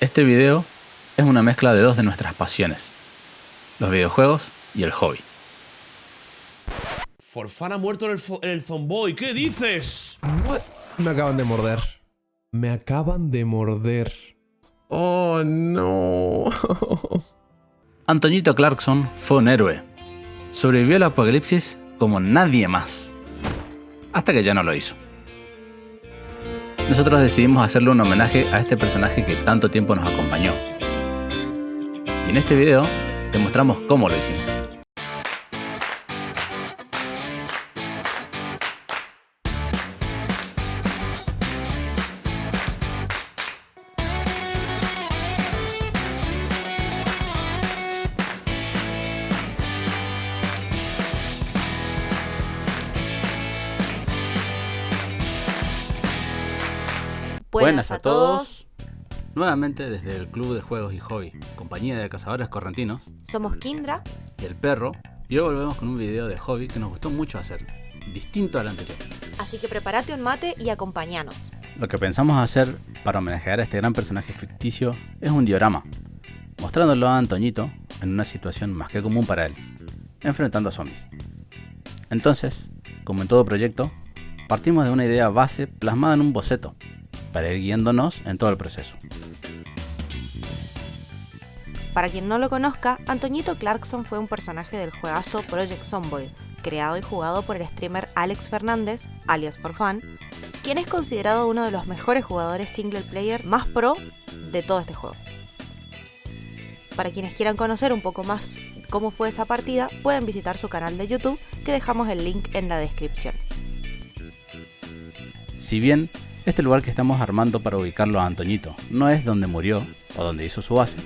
Este video es una mezcla de dos de nuestras pasiones, los videojuegos y el hobby. Forfan ha muerto en el Zomboy. ¿Qué dices? What? Me acaban de morder. Me acaban de morder. Oh, no. Antoñito Clarkson fue un héroe. Sobrevivió al apocalipsis como nadie más. Hasta que ya no lo hizo. Nosotros decidimos hacerle un homenaje a este personaje que tanto tiempo nos acompañó. Y en este video te mostramos cómo lo hicimos. Buenas a todos. Nuevamente desde el Club de Juegos y Hobby, compañía de cazadores correntinos. Somos Kindra Y el perro. Y hoy volvemos con un video de hobby que nos gustó mucho hacer, distinto al anterior. Así que prepárate un mate y acompáñanos. Lo que pensamos hacer para homenajear a este gran personaje ficticio es un diorama, mostrándolo a Antoñito en una situación más que común para él, enfrentando a zombies. Entonces, como en todo proyecto, partimos de una idea base plasmada en un boceto, para ir guiándonos en todo el proceso. Para quien no lo conozca, Antoñito Clarkson fue un personaje del juegazo Project Zomboid, creado y jugado por el streamer Alex Fernández, alias Forfan, quien es considerado uno de los mejores jugadores single player más pro de todo este juego. Para quienes quieran conocer un poco más cómo fue esa partida, pueden visitar su canal de YouTube, que dejamos el link en la descripción. Si bien este lugar que estamos armando para ubicarlo a Antoñito no es donde murió o donde hizo su base,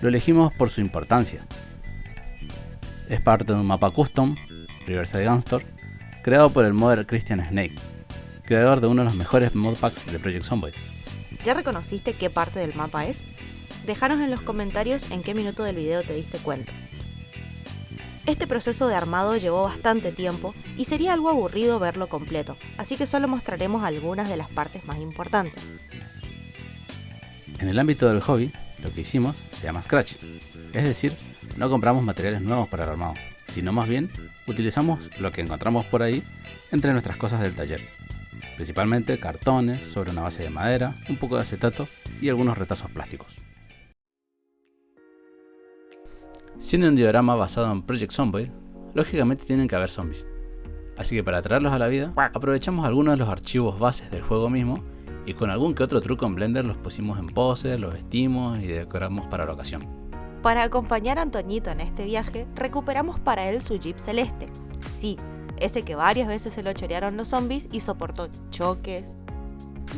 lo elegimos por su importancia. Es parte de un mapa custom, Riverside Gunstorm, creado por el modder Christian Snake, creador de uno de los mejores modpacks de Project Zomboid. ¿Ya reconociste qué parte del mapa es? Déjanos en los comentarios en qué minuto del video te diste cuenta. Este proceso de armado llevó bastante tiempo y sería algo aburrido verlo completo, así que solo mostraremos algunas de las partes más importantes. En el ámbito del hobby, lo que hicimos se llama Scratch, es decir, no compramos materiales nuevos para el armado, sino más bien utilizamos lo que encontramos por ahí entre nuestras cosas del taller, principalmente cartones sobre una base de madera, un poco de acetato y algunos retazos plásticos. Siendo un diorama basado en Project Zomboid, lógicamente tienen que haber zombies. Así que para traerlos a la vida, aprovechamos algunos de los archivos bases del juego mismo y con algún que otro truco en Blender los pusimos en pose, los vestimos y decoramos para la ocasión. Para acompañar a Antoñito en este viaje, recuperamos para él su Jeep celeste. Sí, ese que varias veces se lo chorearon los zombies y soportó choques,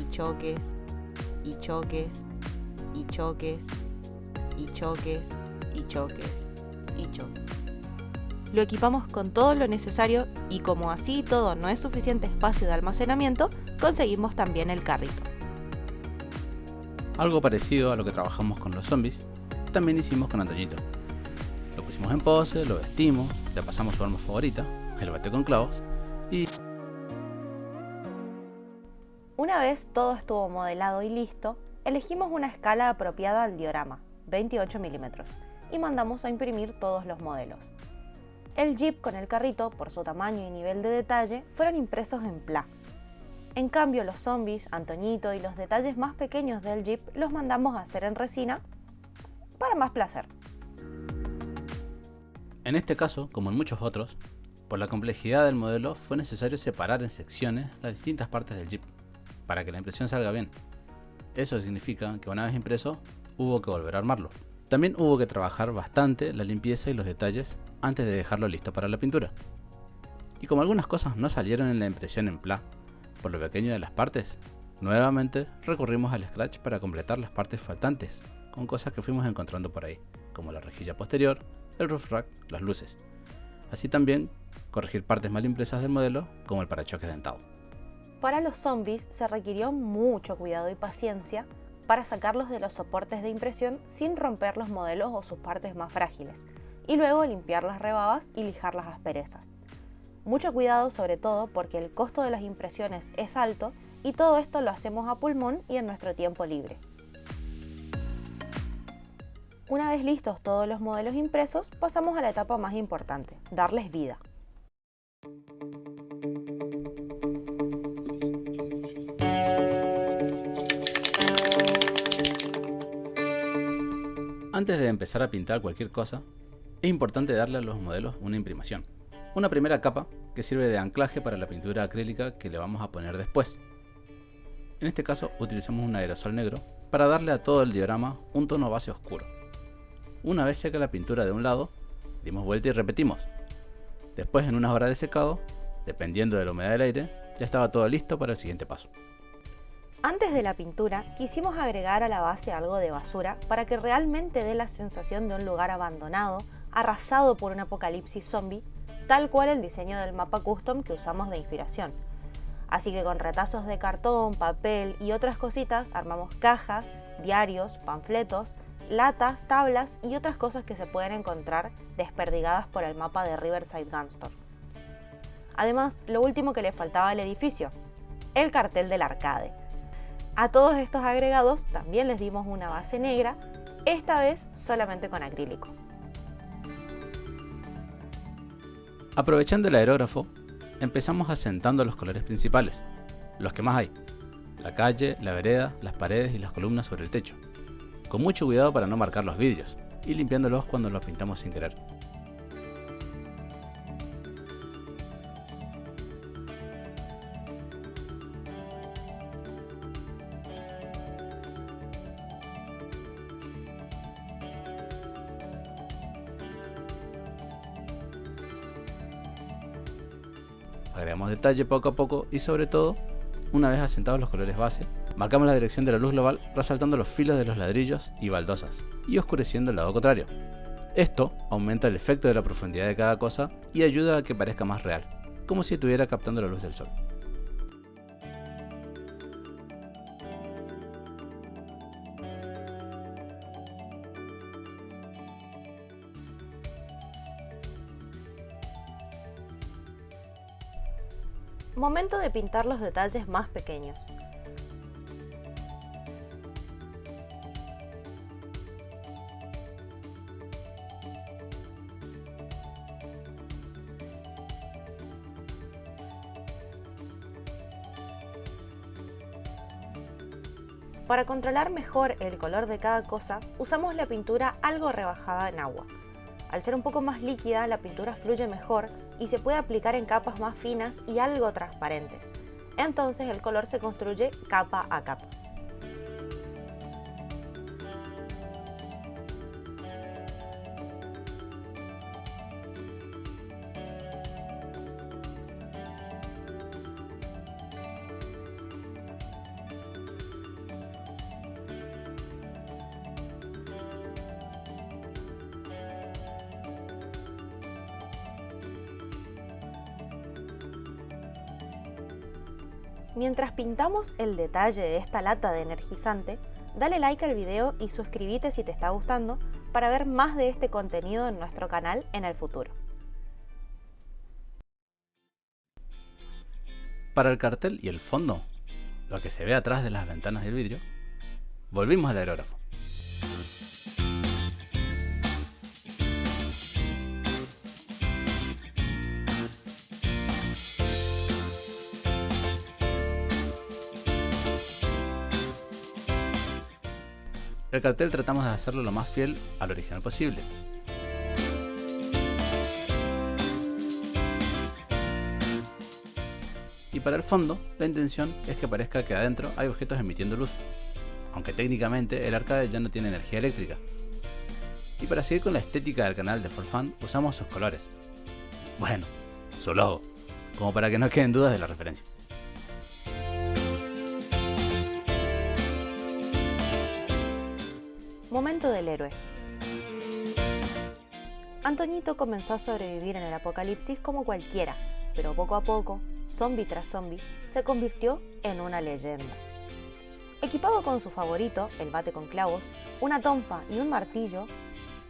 y choques, y choques, y choques, y choques, y choques. Y choque. Lo equipamos con todo lo necesario y como así todo no es suficiente espacio de almacenamiento, conseguimos también el carrito. Algo parecido a lo que trabajamos con los zombies, también hicimos con Antoñito. Lo pusimos en pose, lo vestimos, le pasamos su arma favorita, el bate con clavos y... Una vez todo estuvo modelado y listo, elegimos una escala apropiada al diorama, 28 milímetros. Y mandamos a imprimir todos los modelos. El Jeep con el carrito, por su tamaño y nivel de detalle, fueron impresos en PLA. En cambio, los zombies, Antoñito y los detalles más pequeños del Jeep los mandamos a hacer en resina para más placer. En este caso, como en muchos otros, por la complejidad del modelo fue necesario separar en secciones las distintas partes del Jeep para que la impresión salga bien. Eso significa que una vez impreso, hubo que volver a armarlo. También hubo que trabajar bastante la limpieza y los detalles antes de dejarlo listo para la pintura. Y como algunas cosas no salieron en la impresión en PLA, por lo pequeño de las partes, nuevamente recurrimos al Scratch para completar las partes faltantes, con cosas que fuimos encontrando por ahí, como la rejilla posterior, el roof rack, las luces. Así también corregir partes mal impresas del modelo, como el parachoques dentado. Para los zombies se requirió mucho cuidado y paciencia para sacarlos de los soportes de impresión sin romper los modelos o sus partes más frágiles, y luego limpiar las rebabas y lijar las asperezas. Mucho cuidado sobre todo porque el costo de las impresiones es alto y todo esto lo hacemos a pulmón y en nuestro tiempo libre. Una vez listos todos los modelos impresos, pasamos a la etapa más importante, darles vida. Antes de empezar a pintar cualquier cosa, es importante darle a los modelos una imprimación. Una primera capa que sirve de anclaje para la pintura acrílica que le vamos a poner después. En este caso utilizamos un aerosol negro para darle a todo el diorama un tono base oscuro. Una vez seca la pintura de un lado, dimos vuelta y repetimos. Después, en unas horas de secado, dependiendo de la humedad del aire, ya estaba todo listo para el siguiente paso. Antes de la pintura, quisimos agregar a la base algo de basura para que realmente dé la sensación de un lugar abandonado, arrasado por un apocalipsis zombie, tal cual el diseño del mapa custom que usamos de inspiración. Así que con retazos de cartón, papel y otras cositas armamos cajas, diarios, panfletos, latas, tablas y otras cosas que se pueden encontrar desperdigadas por el mapa de Riverside Gunstore. Además, lo último que le faltaba al edificio, el cartel del arcade. A todos estos agregados también les dimos una base negra, esta vez solamente con acrílico. Aprovechando el aerógrafo, empezamos asentando los colores principales, los que más hay: la calle, la vereda, las paredes y las columnas sobre el techo, con mucho cuidado para no marcar los vidrios y limpiándolos cuando los pintamos sin querer. Agregamos detalle poco a poco y, sobre todo, una vez asentados los colores base, marcamos la dirección de la luz global resaltando los filos de los ladrillos y baldosas y oscureciendo el lado contrario. Esto aumenta el efecto de la profundidad de cada cosa y ayuda a que parezca más real, como si estuviera captando la luz del sol. Momento de pintar los detalles más pequeños. Para controlar mejor el color de cada cosa, usamos la pintura algo rebajada en agua. Al ser un poco más líquida, la pintura fluye mejor y se puede aplicar en capas más finas y algo transparentes. Entonces el color se construye capa a capa. Mientras pintamos el detalle de esta lata de energizante, dale like al video y suscríbete si te está gustando para ver más de este contenido en nuestro canal en el futuro. Para el cartel y el fondo, lo que se ve atrás de las ventanas del vidrio, volvimos al aerógrafo. El cartel tratamos de hacerlo lo más fiel al original posible. Y para el fondo, la intención es que parezca que adentro hay objetos emitiendo luz, aunque técnicamente el arcade ya no tiene energía eléctrica. Y para seguir con la estética del canal de For Fun, usamos sus colores. Bueno, su logo, como para que no queden dudas de la referencia. Momento del héroe. Antoñito comenzó a sobrevivir en el apocalipsis como cualquiera, pero poco a poco, zombie tras zombie, se convirtió en una leyenda. Equipado con su favorito, el bate con clavos, una tonfa y un martillo,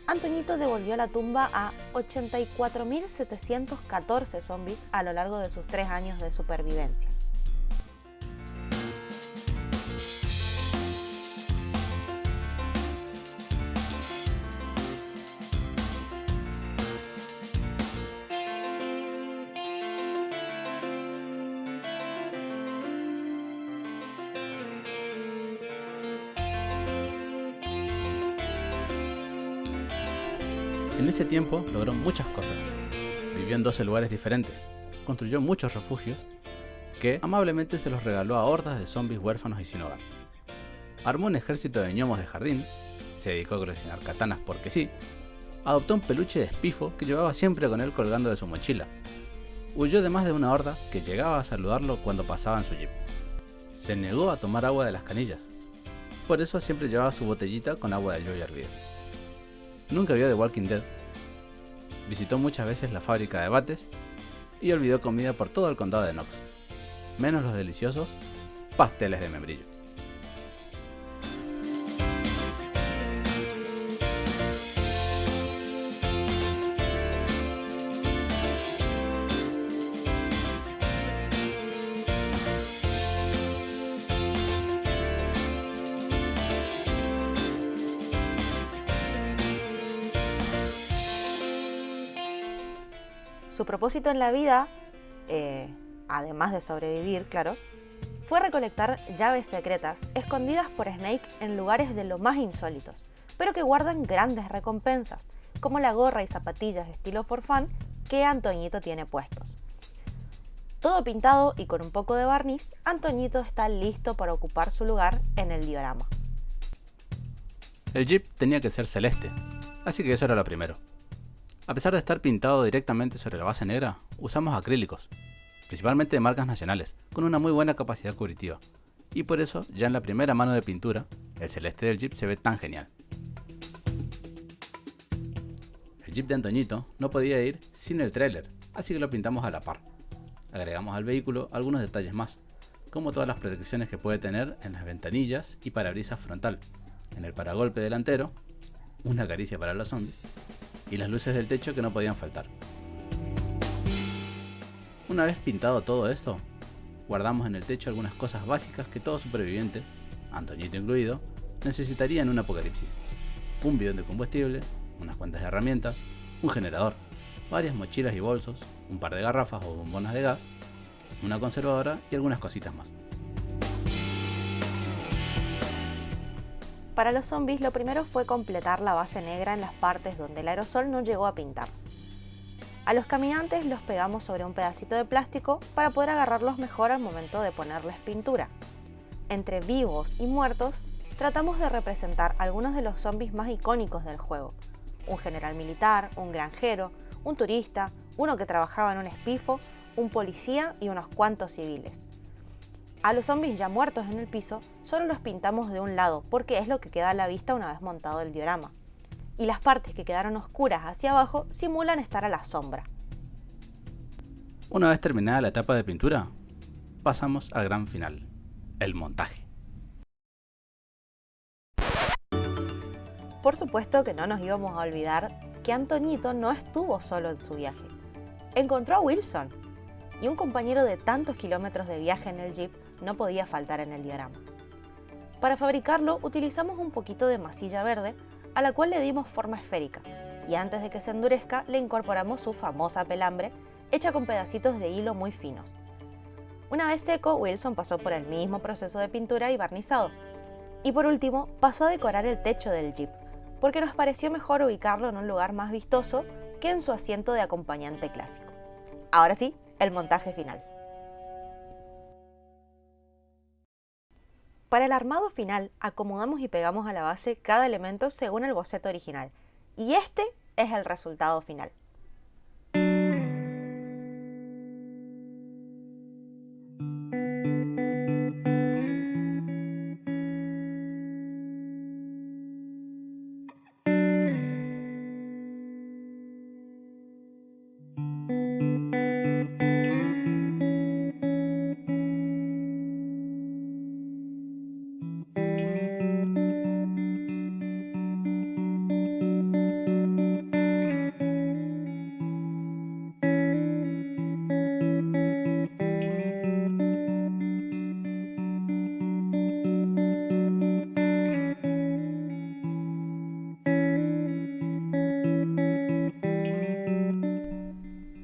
Antoñito devolvió la tumba a 84.714 zombies a lo largo de sus 3 años de supervivencia. En ese tiempo logró muchas cosas. Vivió en 12 lugares diferentes, construyó muchos refugios que amablemente se los regaló a hordas de zombies huérfanos y sin hogar. Armó un ejército de gnomos de jardín, se dedicó a coleccionar katanas porque sí, adoptó un peluche de espifo que llevaba siempre con él colgando de su mochila. Huyó de más de una horda que llegaba a saludarlo cuando pasaba en su jeep. Se negó a tomar agua de las canillas. Por eso siempre llevaba su botellita con agua de lluvia hervida. Nunca vio The Walking Dead. Visitó muchas veces la fábrica de bates y olvidó comida por todo el condado de Knox, menos los deliciosos pasteles de membrillo. Su propósito en la vida, además de sobrevivir, claro, fue recolectar llaves secretas escondidas por Snake en lugares de lo más insólitos, pero que guardan grandes recompensas, como la gorra y zapatillas estilo for fun que Antoñito tiene puestos. Todo pintado y con un poco de barniz, Antoñito está listo para ocupar su lugar en el diorama. El jeep tenía que ser celeste, así que eso era lo primero. A pesar de estar pintado directamente sobre la base negra, usamos acrílicos, principalmente de marcas nacionales, con una muy buena capacidad cubritiva, y por eso ya en la primera mano de pintura, el celeste del Jeep se ve tan genial. El Jeep de Antoñito no podía ir sin el tráiler, así que lo pintamos a la par. Agregamos al vehículo algunos detalles más, como todas las protecciones que puede tener en las ventanillas y parabrisas frontal, en el paragolpe delantero, una caricia para los zombies, y las luces del techo que no podían faltar. Una vez pintado todo esto, guardamos en el techo algunas cosas básicas que todo superviviente, Antoñito incluido, necesitaría en un apocalipsis: un bidón de combustible, unas cuantas herramientas, un generador, varias mochilas y bolsos, un par de garrafas o bombonas de gas, una conservadora y algunas cositas más. Para los zombies, lo primero fue completar la base negra en las partes donde el aerosol no llegó a pintar. A los caminantes los pegamos sobre un pedacito de plástico para poder agarrarlos mejor al momento de ponerles pintura. Entre vivos y muertos, tratamos de representar algunos de los zombies más icónicos del juego: un general militar, un granjero, un turista, uno que trabajaba en un espifo, un policía y unos cuantos civiles. A los zombies ya muertos en el piso solo los pintamos de un lado porque es lo que queda a la vista una vez montado el diorama. Y las partes que quedaron oscuras hacia abajo simulan estar a la sombra. Una vez terminada la etapa de pintura, pasamos al gran final, el montaje. Por supuesto que no nos íbamos a olvidar que Antoñito no estuvo solo en su viaje. Encontró a Wilson, y un compañero de tantos kilómetros de viaje en el Jeep no podía faltar en el diorama. Para fabricarlo utilizamos un poquito de masilla verde, a la cual le dimos forma esférica, y antes de que se endurezca le incorporamos su famosa pelambre, hecha con pedacitos de hilo muy finos. Una vez seco, Wilson pasó por el mismo proceso de pintura y barnizado. Y por último, pasó a decorar el techo del Jeep, porque nos pareció mejor ubicarlo en un lugar más vistoso que en su asiento de acompañante clásico. Ahora sí, el montaje final. Para el armado final, acomodamos y pegamos a la base cada elemento según el boceto original, y este es el resultado final.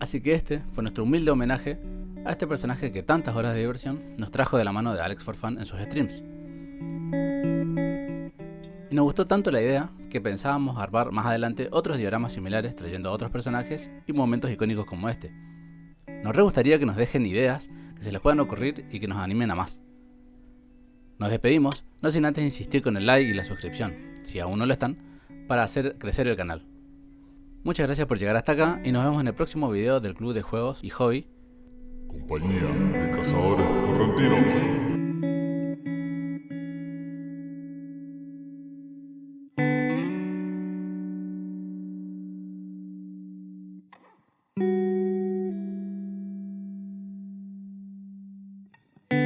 Así que este fue nuestro humilde homenaje a este personaje que tantas horas de diversión nos trajo de la mano de Alex for Fun en sus streams. Y nos gustó tanto la idea que pensábamos armar más adelante otros dioramas similares trayendo a otros personajes y momentos icónicos como este. Nos re gustaría que nos dejen ideas que se les puedan ocurrir y que nos animen a más. Nos despedimos, no sin antes insistir con el like y la suscripción, si aún no lo están, para hacer crecer el canal. Muchas gracias por llegar hasta acá y nos vemos en el próximo video del Club de Juegos y Hobby. Compañía de Cazadores Correntinos.